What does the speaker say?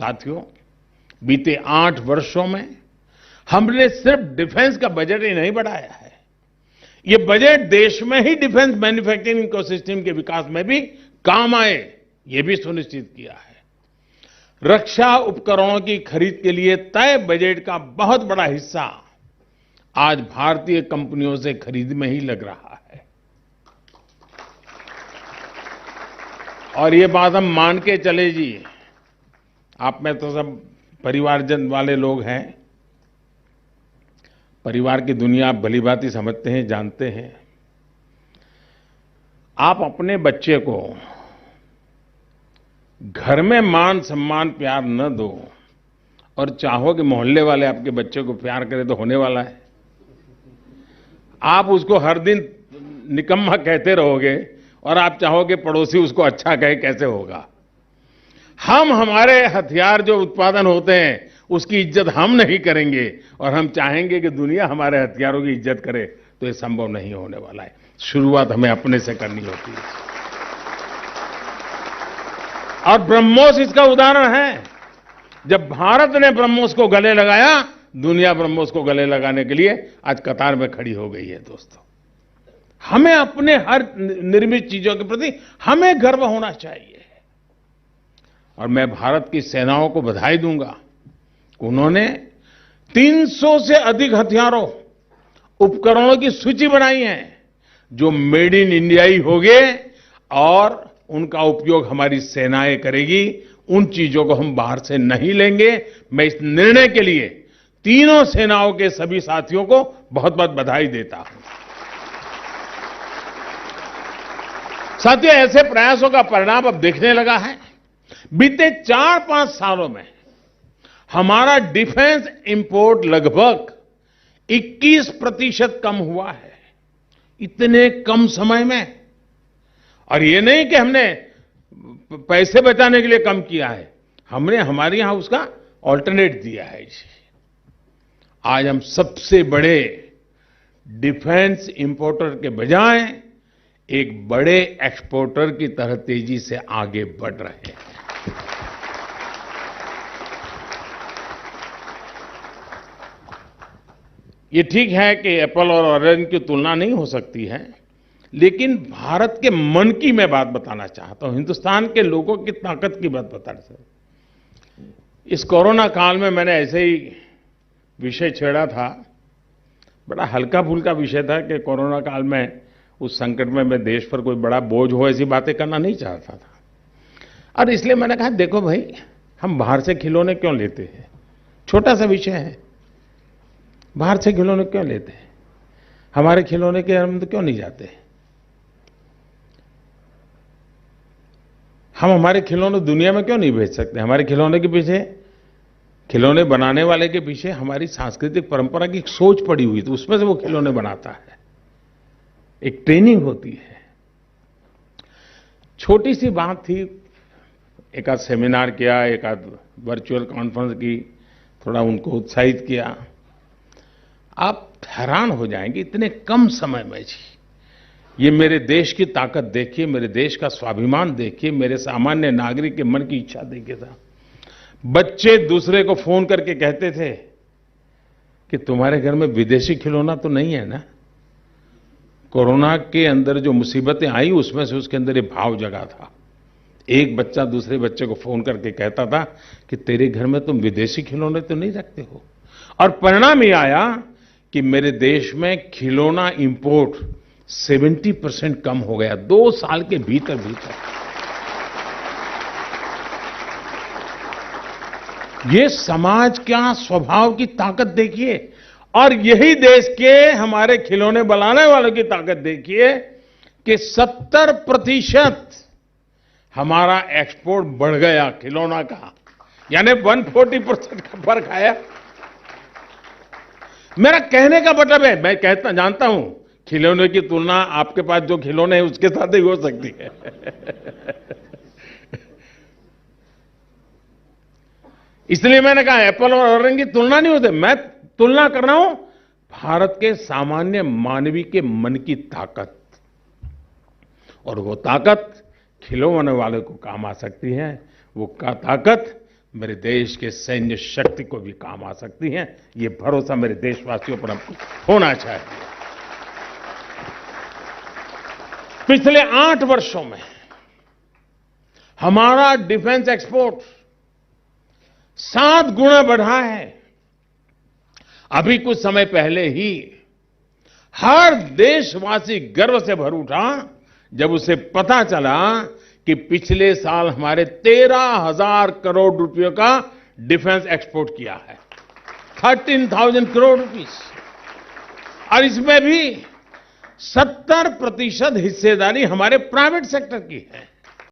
साथियों, बीते 8 वर्षों में हमने सिर्फ डिफेंस का बजट ही नहीं बढ़ाया है, ये बजट देश में ही डिफेंस मैन्युफैक्चरिंग इकोसिस्टम के विकास में भी काम आए, ये भी सुनिश्चित किया है। रक्षा उपकरणों की खरीद के लिए तय बजट का बहुत बड़ा हिस्सा आज भारतीय कंपनियों से खरीद में ही लग रहा है। और ये बात हम मान के चले जी, आप में तो सब परिवारजन वाले लोग हैं, परिवार की दुनिया आप भलीभांति समझते हैं, जानते हैं। आप अपने बच्चे को घर में मान सम्मान प्यार न दो और चाहो कि मोहल्ले वाले आपके बच्चे को प्यार करें तो होने वाला है। आप उसको हर दिन निकम्मा कहते रहोगे और आप चाहोगे पड़ोसी उसको अच्छा कहे, कैसे होगा? हम हमारे हथियार जो उत्पादन होते हैं उसकी इज्जत हम नहीं करेंगे और हम चाहेंगे कि दुनिया हमारे हथियारों की इज्जत करे, तो ये संभव नहीं होने वाला है। शुरुआत हमें अपने से करनी होती है। और ब्रह्मोस इसका उदाहरण है। जब भारत ने ब्रह्मोस को गले लगाया, दुनिया ब्रह्मोस को गले लगाने के लिए आज कतार में खड़ी हो गई है। दोस्तों, हमें अपने हर निर्मित चीजों के प्रति हमें गर्व होना चाहिए। और मैं भारत की सेनाओं को बधाई दूंगा, उन्होंने 300 से अधिक हथियारों उपकरणों की सूची बनाई है जो मेड इन इंडिया ही होंगे और उनका उपयोग हमारी सेनाएं करेगी। उन चीजों को हम बाहर से नहीं लेंगे। मैं इस निर्णय के लिए तीनों सेनाओं के सभी साथियों को बहुत बहुत बधाई देता हूं। साथियों, ऐसे प्रयासों का परिणाम अब दिखने लगा है। बीते 4-5 सालों में हमारा डिफेंस इंपोर्ट लगभग 21% कम हुआ है, इतने कम समय में। और ये नहीं कि हमने पैसे बचाने के लिए कम किया है, हमने हमारे यहां उसका ऑल्टरनेट दिया है। आज हम सबसे बड़े डिफेंस इंपोर्टर के बजाय एक बड़े एक्सपोर्टर की तरह तेजी से आगे बढ़ रहे हैं। ये ठीक है कि एप्पल और ऑरेंज की तुलना नहीं हो सकती है, लेकिन भारत के मन की मैं बात बताना चाहता हूं, हिंदुस्तान के लोगों की ताकत की बात बताना चाहता हूं। इस कोरोना काल में मैंने ऐसे ही विषय छेड़ा था, बड़ा हल्का फुल्का विषय था कि कोरोना काल में उस संकट में मैं देश पर कोई बड़ा बोझ हो ऐसी बातें करना नहीं चाहता था। और इसलिए मैंने कहा, देखो भाई, हम बाहर से खिलौने क्यों लेते हैं? छोटा सा विषय है, बाहर से खिलौने क्यों लेते हैं? हमारे खिलौने के हम तो क्यों नहीं जाते? हम हमारे खिलौने दुनिया में क्यों नहीं भेज सकते? हमारे खिलौने के पीछे, खिलौने बनाने वाले के पीछे हमारी सांस्कृतिक परंपरा की सोच पड़ी हुई, तो उसमें से वो खिलौने बनाता है। एक ट्रेनिंग होती है। छोटी सी बात थी, एक आध सेमिनार किया, एक आध वर्चुअल कॉन्फ्रेंस की, थोड़ा उनको उत्साहित किया। आप हैरान हो जाएंगे, इतने कम समय में जी ये मेरे देश की ताकत देखिए, मेरे देश का स्वाभिमान देखिए, मेरे सामान्य नागरिक के मन की इच्छा देखिए। था बच्चे दूसरे को फोन करके कहते थे कि तुम्हारे घर में विदेशी खिलौना तो नहीं है ना? कोरोना के अंदर जो मुसीबतें आई उसमें से उसके अंदर ये भाव जगा था। एक बच्चा दूसरे बच्चे को फोन करके कहता था कि तेरे घर में तुम विदेशी खिलौने तो नहीं रखते हो। और परिणाम ये आया कि मेरे देश में खिलौना इंपोर्ट 70% कम हो गया 2 साल के भीतर। ये समाज क्या स्वभाव की ताकत देखिए, और यही देश के हमारे खिलौने बनाने वालों की ताकत देखिए कि 70% हमारा एक्सपोर्ट बढ़ गया खिलौना का, यानी 140% का फर्क आया। मेरा कहने का मतलब है, मैं कहता जानता हूं खिलौने की तुलना आपके पास जो खिलौने हैं उसके साथ ही हो सकती है। इसलिए मैंने कहा एप्पल और ऑरेंज की तुलना नहीं होती, मैं तुलना कर रहा हूं भारत के सामान्य मानवी के मन की ताकत, और वो ताकत खिलौने वाले को काम आ सकती है। वो ताकत मेरे देश के सैन्य शक्ति को भी काम आ सकती हैं। ये भरोसा मेरे देशवासियों पर हमको होना चाहिए। पिछले 8 वर्षों में हमारा डिफेंस एक्सपोर्ट 7 गुना बढ़ा है। अभी कुछ समय पहले ही हर देशवासी गर्व से भर उठा जब उसे पता चला कि पिछले साल हमारे 13,000 करोड़ रुपयों का डिफेंस एक्सपोर्ट किया है। 13,000 करोड़ रुपीस, और इसमें भी 70% हिस्सेदारी हमारे प्राइवेट सेक्टर की है।